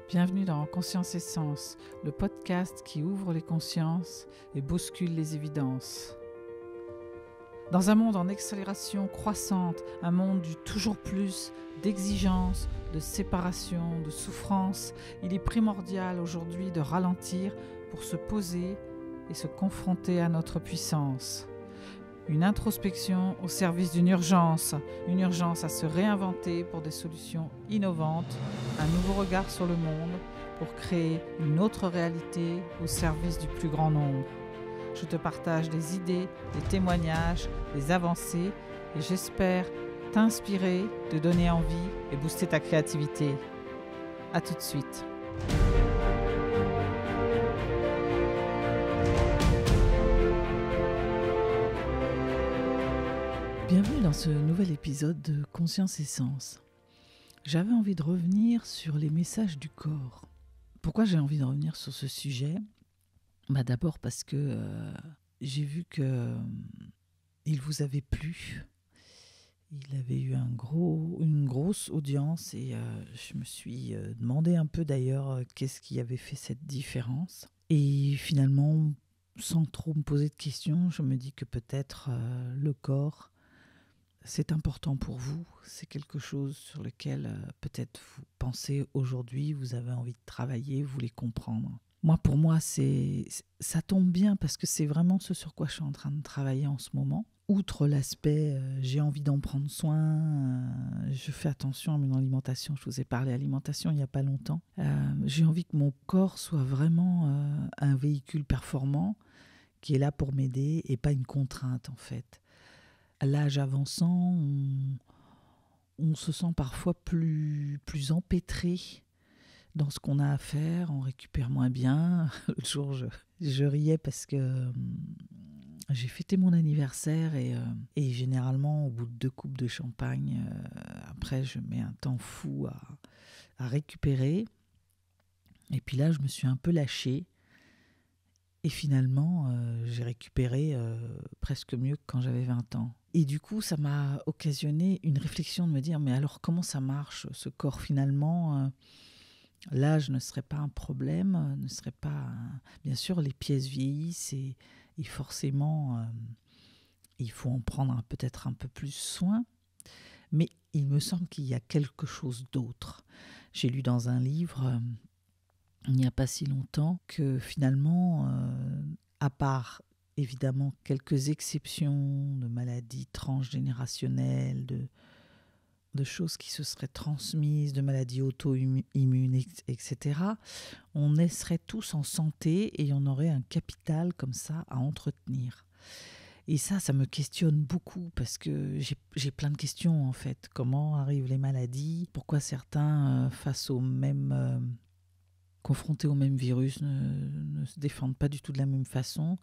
Bienvenue dans Conscience et Sens, le podcast qui ouvre les consciences et bouscule les évidences. Dans un monde en accélération croissante, un monde du toujours plus, d'exigence, de séparation, de souffrance, il est primordial aujourd'hui de ralentir pour se poser et se confronter à notre puissance. Une introspection au service d'une urgence à se réinventer pour des solutions innovantes, un nouveau regard sur le monde pour créer une autre réalité au service du plus grand nombre. Je te partage des idées, des témoignages, des avancées et j'espère t'inspirer, te donner envie et booster ta créativité. À tout de suite. Bienvenue dans ce nouvel épisode de Conscience et Sens. J'avais envie de revenir sur les messages du corps. Pourquoi j'ai envie de revenir sur ce sujet ? D'abord parce que j'ai vu que il vous avait plu. Il avait eu une grosse audience et je me suis demandé un peu d'ailleurs qu'est-ce qui avait fait cette différence. Et finalement, sans trop me poser de questions, je me dis que peut-être le corps, c'est important pour vous, c'est quelque chose sur lequel peut-être vous pensez aujourd'hui, vous avez envie de travailler, vous voulez comprendre. Pour moi, ça tombe bien parce que c'est vraiment ce sur quoi je suis en train de travailler en ce moment. Outre l'aspect, j'ai envie d'en prendre soin, je fais attention à mon alimentation, je vous ai parlé alimentation il n'y a pas longtemps. J'ai envie que mon corps soit vraiment un véhicule performant qui est là pour m'aider et pas une contrainte en fait. À l'âge avançant, on se sent parfois plus empêtré dans ce qu'on a à faire, on récupère moins bien. L'autre jour, je riais parce que j'ai fêté mon anniversaire et généralement, au bout de 2 coupes de champagne, après, je mets un temps fou à récupérer. Et puis là, je me suis un peu lâchée. Et finalement, j'ai récupéré presque mieux que quand j'avais 20 ans. Et du coup, ça m'a occasionné une réflexion de me dire, mais alors comment ça marche ce corps finalement l'âge ne serait pas un problème, ne serait pas... Bien sûr, les pièces vieillissent et forcément, il faut en prendre peut-être un peu plus soin. Mais il me semble qu'il y a quelque chose d'autre. J'ai lu dans un livre... il n'y a pas si longtemps que finalement, à part évidemment quelques exceptions de maladies transgénérationnelles, de choses qui se seraient transmises, de maladies auto-immunes, etc., on naisserait tous en santé et on aurait un capital comme ça à entretenir. Et ça me questionne beaucoup parce que j'ai plein de questions en fait. Comment arrivent les maladies ? Pourquoi certains, face aux mêmes... confrontés au même virus, ne se défendent pas du tout de la même façon.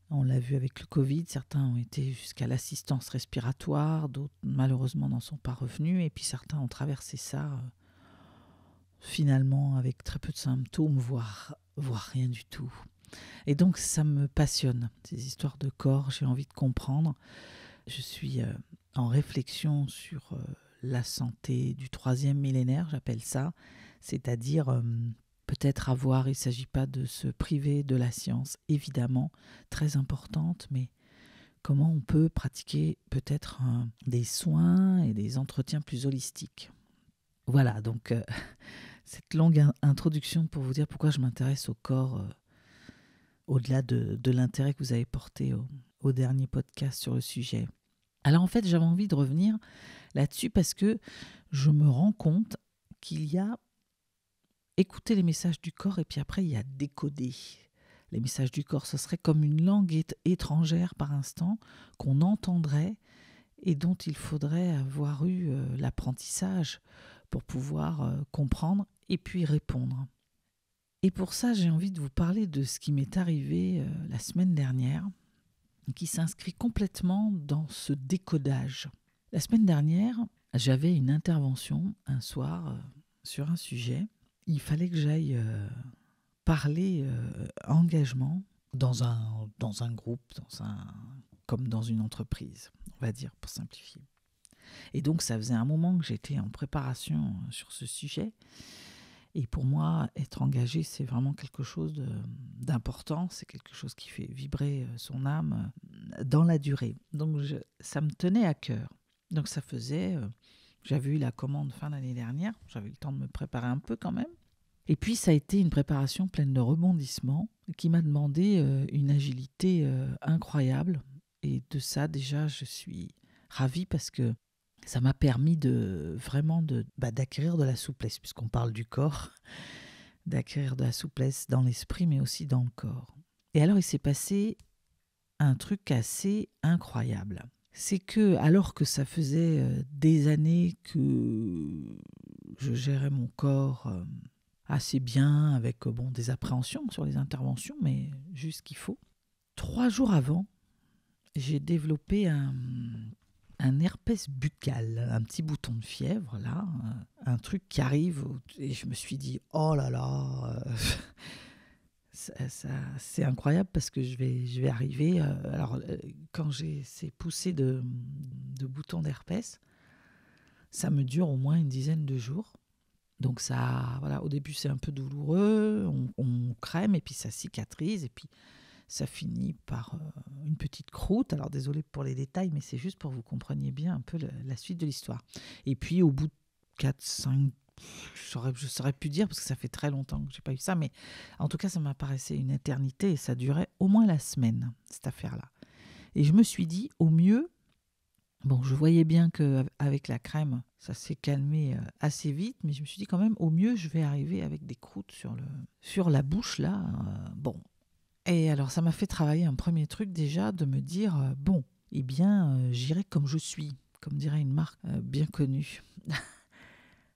On l'a vu avec le Covid, certains ont été jusqu'à l'assistance respiratoire, d'autres malheureusement n'en sont pas revenus, et puis certains ont traversé ça finalement avec très peu de symptômes, voire rien du tout. Et donc ça me passionne, ces histoires de corps, j'ai envie de comprendre. Je suis en réflexion sur la santé du 3e millénaire, j'appelle ça, c'est-à-dire peut-être il ne s'agit pas de se priver de la science, évidemment, très importante, mais comment on peut pratiquer peut-être des soins et des entretiens plus holistiques. Voilà, donc cette longue introduction pour vous dire pourquoi je m'intéresse au corps, au-delà de l'intérêt que vous avez porté au dernier podcast sur le sujet. Alors en fait, j'avais envie de revenir là-dessus parce que je me rends compte qu'il y a écouter les messages du corps et puis après il y a décoder. Les messages du corps, ce serait comme une langue étrangère par instant qu'on entendrait et dont il faudrait avoir eu l'apprentissage pour pouvoir comprendre et puis répondre. Et pour ça, j'ai envie de vous parler de ce qui m'est arrivé la semaine dernière, qui s'inscrit complètement dans ce décodage. La semaine dernière, j'avais une intervention un soir sur un sujet. Il fallait que j'aille parler engagement dans un groupe, comme dans une entreprise, on va dire, pour simplifier. Et donc, ça faisait un moment que j'étais en préparation sur ce sujet. Et pour moi, être engagé, c'est vraiment quelque chose d'important. C'est quelque chose qui fait vibrer son âme dans la durée. Donc, ça me tenait à cœur. Donc, ça faisait... j'avais eu la commande fin d'année dernière. J'avais eu le temps de me préparer un peu quand même. Et puis, ça a été une préparation pleine de rebondissements qui m'a demandé une agilité incroyable. Et de ça, déjà, je suis ravie parce que ça m'a permis d'acquérir de la souplesse, puisqu'on parle du corps, d'acquérir de la souplesse dans l'esprit, mais aussi dans le corps. Et alors, il s'est passé un truc assez incroyable. C'est que, alors que ça faisait des années que je gérais mon corps assez bien, avec des appréhensions sur les interventions, mais juste ce qu'il faut, 3 jours avant, j'ai développé un herpès buccal, un petit bouton de fièvre, là, un truc qui arrive, et je me suis dit, oh là là, c'est incroyable parce que je vais arriver, quand j'ai ces poussées de boutons d'herpès, ça me dure au moins une dizaine de jours. Donc ça, voilà, au début c'est un peu douloureux, on crème et puis ça cicatrise et puis ça finit par une petite croûte. Alors désolé pour les détails, mais c'est juste pour que vous compreniez bien un peu la suite de l'histoire. Et puis au bout de 4-5, je saurais plus dire parce que ça fait très longtemps que j'ai pas eu ça, mais en tout cas ça m'apparaissait une éternité et ça durait au moins la semaine, cette affaire-là. Et je me suis dit, au mieux, je voyais bien qu'avec la crème, ça s'est calmé assez vite, mais je me suis dit quand même, au mieux, je vais arriver avec des croûtes sur la bouche, là. Et alors, ça m'a fait travailler un premier truc déjà, de me dire, j'irai comme je suis, comme dirait une marque bien connue.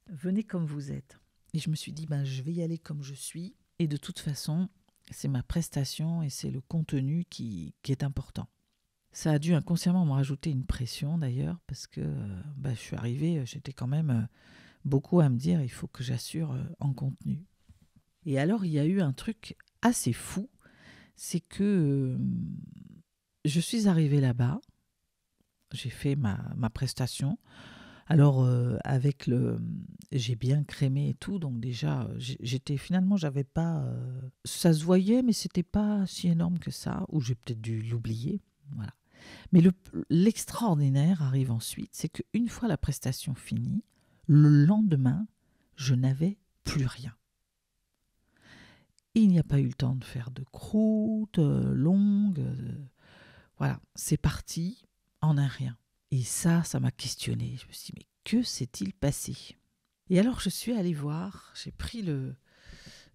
Venez comme vous êtes. Et je me suis dit, je vais y aller comme je suis. Et de toute façon, c'est ma prestation et c'est le contenu qui est important. Ça a dû inconsciemment me rajouter une pression d'ailleurs, parce que je suis arrivée, j'étais quand même beaucoup à me dire, il faut que j'assure en contenu. Et alors, il y a eu un truc assez fou, c'est que je suis arrivée là-bas, j'ai fait ma prestation. Alors, j'ai bien crémé et tout, donc déjà, j'avais pas... ça se voyait, mais c'était pas si énorme que ça, ou j'ai peut-être dû l'oublier, voilà. Mais l'extraordinaire arrive ensuite, c'est qu'une fois la prestation finie, le lendemain, je n'avais plus rien. Il n'y a pas eu le temps de faire de croûte longue. Voilà, c'est parti en un rien. Et ça m'a questionné. Je me suis dit, mais que s'est-il passé ? Et alors, je suis allée voir, j'ai pris le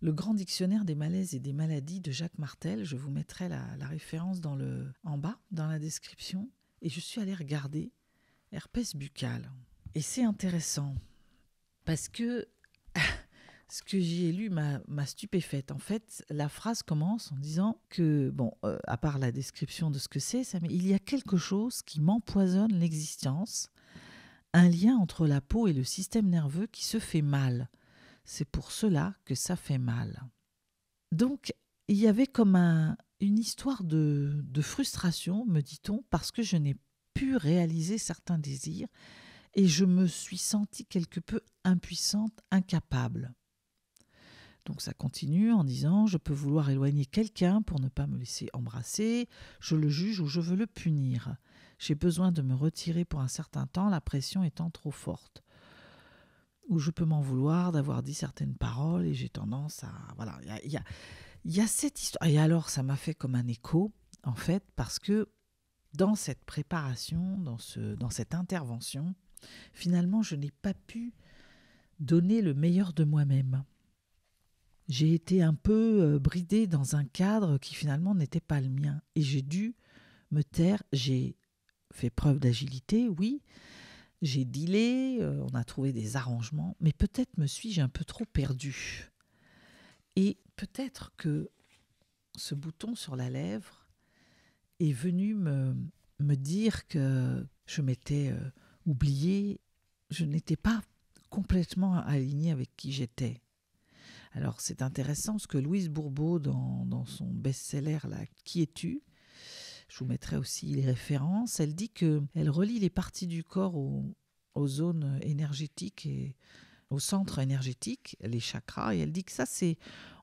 grand dictionnaire des malaises et des maladies de Jacques Martel. Je vous mettrai la référence en bas, dans la description. Et je suis allée regarder herpès buccal. Et c'est intéressant, parce que ce que j'ai lu m'a stupéfaite. En fait, la phrase commence en disant que, à part la description de ce que c'est, mais il y a quelque chose qui m'empoisonne l'existence, un lien entre la peau et le système nerveux qui se fait mal. C'est pour cela que ça fait mal. Donc, il y avait comme une histoire de frustration, me dit-on, parce que je n'ai pu réaliser certains désirs et je me suis sentie quelque peu impuissante, incapable. Donc ça continue en disant « Je peux vouloir éloigner quelqu'un pour ne pas me laisser embrasser, je le juge ou je veux le punir. J'ai besoin de me retirer pour un certain temps, la pression étant trop forte. Ou je peux m'en vouloir d'avoir dit certaines paroles et j'ai tendance à... » Voilà, il y a cette histoire. Et alors ça m'a fait comme un écho, en fait, parce que dans cette préparation, dans cette intervention, finalement je n'ai pas pu donner le meilleur de moi-même. J'ai été un peu bridée dans un cadre qui finalement n'était pas le mien. Et j'ai dû me taire. J'ai fait preuve d'agilité, oui. J'ai dealé, on a trouvé des arrangements. Mais peut-être me suis-je un peu trop perdue. Et peut-être que ce bouton sur la lèvre est venu me dire que je m'étais oubliée. Je n'étais pas complètement alignée avec qui j'étais. Alors c'est intéressant parce que Louise Bourbeau, dans son best-seller là, « Qui es-tu ?» Je vous mettrai aussi les références. Elle dit qu'elle relie les parties du corps aux zones énergétiques et au centre énergétique, les chakras, et elle dit que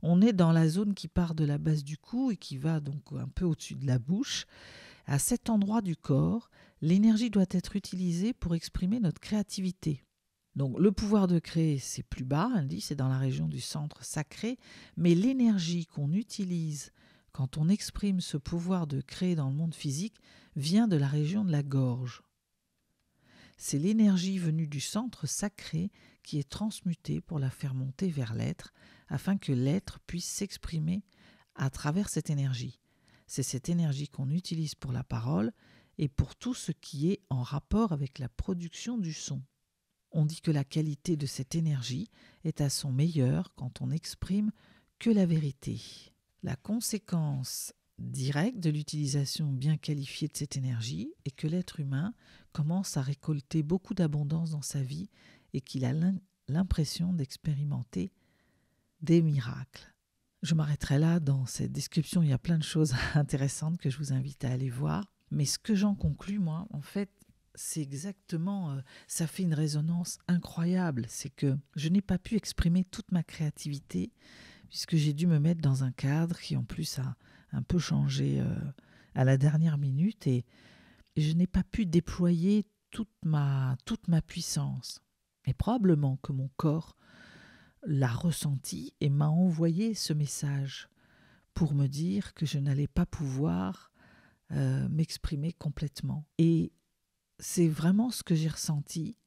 on est dans la zone qui part de la base du cou et qui va donc un peu au-dessus de la bouche. À cet endroit du corps, l'énergie doit être utilisée pour exprimer notre créativité. Donc le pouvoir de créer, c'est plus bas, elle dit, c'est dans la région du centre sacré, mais l'énergie qu'on utilise quand on exprime ce pouvoir de créer dans le monde physique vient de la région de la gorge. C'est l'énergie venue du centre sacré qui est transmutée pour la faire monter vers l'être, afin que l'être puisse s'exprimer à travers cette énergie. C'est cette énergie qu'on utilise pour la parole et pour tout ce qui est en rapport avec la production du son. On dit que la qualité de cette énergie est à son meilleur quand on n'exprime que la vérité. La conséquence directe de l'utilisation bien qualifiée de cette énergie est que l'être humain commence à récolter beaucoup d'abondance dans sa vie et qu'il a l'impression d'expérimenter des miracles. Je m'arrêterai là dans cette description, il y a plein de choses intéressantes que je vous invite à aller voir. Mais ce que j'en conclus, moi, en fait, c'est exactement, ça fait une résonance incroyable. C'est que je n'ai pas pu exprimer toute ma créativité puisque j'ai dû me mettre dans un cadre qui en plus a un peu changé à la dernière minute et je n'ai pas pu déployer toute ma puissance. Et probablement que mon corps l'a ressenti et m'a envoyé ce message pour me dire que je n'allais pas pouvoir m'exprimer complètement. Et c'est vraiment ce que j'ai ressenti.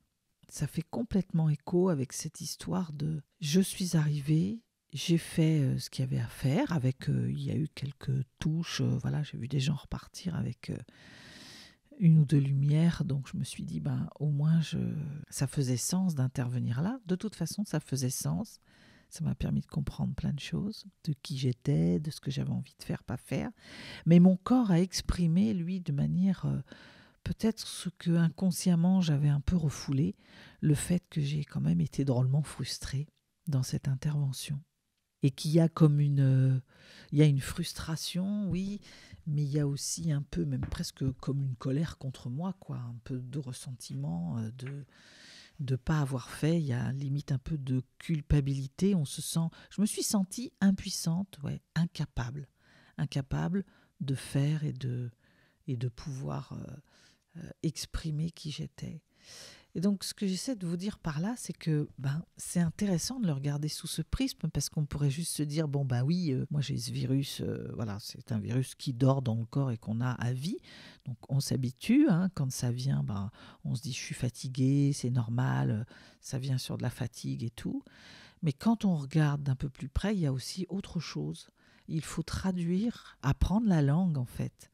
Ça fait complètement écho avec cette histoire de « je suis arrivée ». J'ai fait ce qu'il y avait à faire. Il y a eu quelques touches. Voilà, j'ai vu des gens repartir avec une ou deux lumières. Donc je me suis dit, au moins, ça faisait sens d'intervenir là. De toute façon, ça faisait sens. Ça m'a permis de comprendre plein de choses, de qui j'étais, de ce que j'avais envie de faire, pas faire. Mais mon corps a exprimé, lui, de manière peut-être ce que inconsciemment j'avais un peu refoulé, le fait que j'ai quand même été drôlement frustrée dans cette intervention. Et qu'il y a il y a une frustration, oui, mais il y a aussi un peu, même presque comme une colère contre moi, quoi, un peu de ressentiment, de ne pas avoir fait. Il y a limite un peu de culpabilité. Je me suis sentie impuissante, ouais, incapable de faire et de pouvoir exprimer qui j'étais. Et donc, ce que j'essaie de vous dire par là, c'est que c'est intéressant de le regarder sous ce prisme parce qu'on pourrait juste se dire, oui, moi j'ai ce virus, voilà, c'est un virus qui dort dans le corps et qu'on a à vie. Donc, on s'habitue, quand ça vient, on se dit, je suis fatigué, c'est normal, ça vient sur de la fatigue et tout. Mais quand on regarde d'un peu plus près, il y a aussi autre chose. Il faut traduire, apprendre la langue en fait,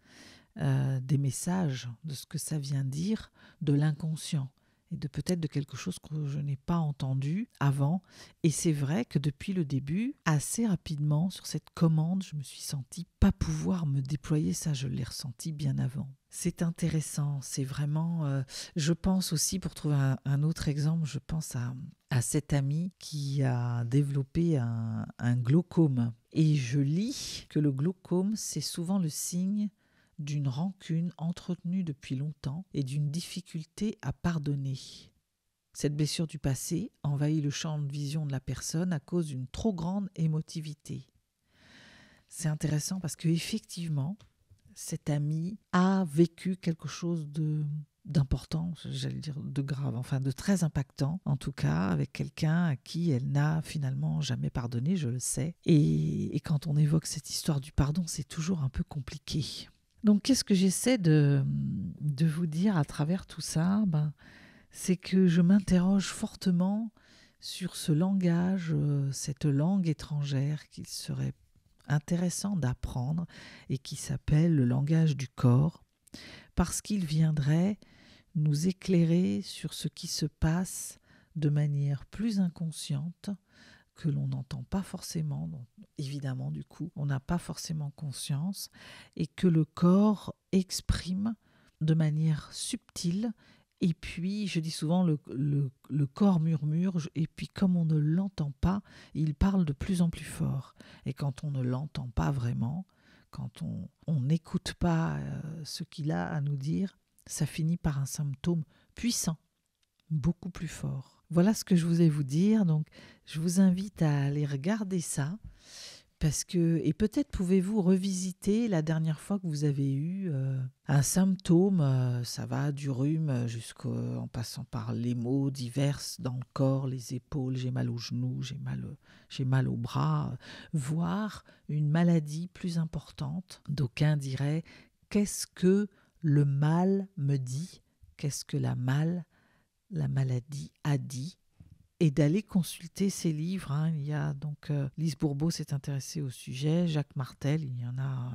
des messages, de ce que ça vient dire, de l'inconscient. Et de peut-être de quelque chose que je n'ai pas entendu avant. Et c'est vrai que depuis le début, assez rapidement, sur cette commande, je me suis sentie pas pouvoir me déployer. Ça, je l'ai ressenti bien avant. C'est intéressant, c'est vraiment... je pense aussi, pour trouver un autre exemple, je pense à cette amie qui a développé un glaucome. Et je lis que le glaucome, c'est souvent le signe d'une rancune entretenue depuis longtemps et d'une difficulté à pardonner. Cette blessure du passé envahit le champ de vision de la personne à cause d'une trop grande émotivité. C'est intéressant parce qu'effectivement, cette amie a vécu quelque chose d'important, j'allais dire de grave, enfin de très impactant, en tout cas avec quelqu'un à qui elle n'a finalement jamais pardonné, je le sais. Et quand on évoque cette histoire du pardon, c'est toujours un peu compliqué. Donc, qu'est-ce que j'essaie de vous dire à travers tout ça ? C'est que je m'interroge fortement sur ce langage, cette langue étrangère qu'il serait intéressant d'apprendre et qui s'appelle le langage du corps, parce qu'il viendrait nous éclairer sur ce qui se passe de manière plus inconsciente, que l'on n'entend pas forcément, donc évidemment du coup on n'a pas forcément conscience, et que le corps exprime de manière subtile. Et puis je dis souvent le corps murmure, et puis comme on ne l'entend pas, il parle de plus en plus fort. Et quand on ne l'entend pas vraiment, quand on n'écoute pas ce qu'il a à nous dire, ça finit par un symptôme puissant, beaucoup plus fort. Voilà ce que je voulais vous dire. Donc, je vous invite à aller regarder ça. Parce que, et peut-être pouvez-vous revisiter la dernière fois que vous avez eu un symptôme, ça va du rhume jusqu'en passant par les maux divers dans le corps, les épaules, j'ai mal aux genoux, j'ai mal aux bras, voire une maladie plus importante. D'aucuns diraient, qu'est-ce que le mal me dit? Qu'est-ce que la maladie a dit? Et d'aller consulter ces livres. Il y a donc Lise Bourbeau s'est intéressée au sujet, Jacques Martel, il y en a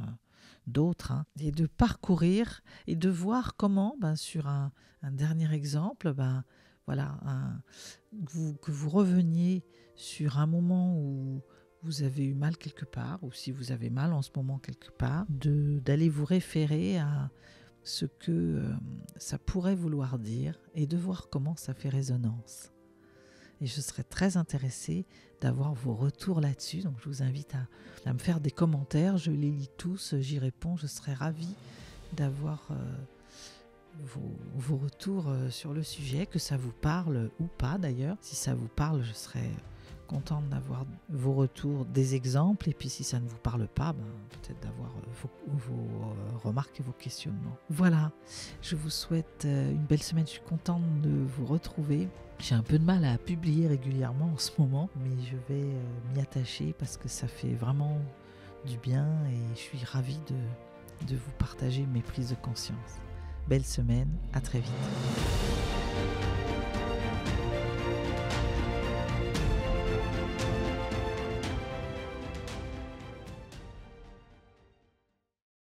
d'autres. Et de parcourir et de voir comment, sur un dernier exemple, voilà, que vous reveniez sur un moment où vous avez eu mal quelque part, ou si vous avez mal en ce moment quelque part, d'aller vous référer à ce que ça pourrait vouloir dire et de voir comment ça fait résonance. Et je serais très intéressée d'avoir vos retours là-dessus. Donc je vous invite à me faire des commentaires. Je les lis tous, j'y réponds. Je serais ravie d'avoir vos retours sur le sujet, que ça vous parle ou pas d'ailleurs. Si ça vous parle, je serais contente d'avoir vos retours, des exemples. Et puis si ça ne vous parle pas, peut-être d'avoir vos remarques et vos questionnements. Voilà, je vous souhaite une belle semaine. Je suis contente de vous retrouver. J'ai un peu de mal à publier régulièrement en ce moment, mais je vais m'y attacher parce que ça fait vraiment du bien et je suis ravie de vous partager mes prises de conscience. Belle semaine, à très vite.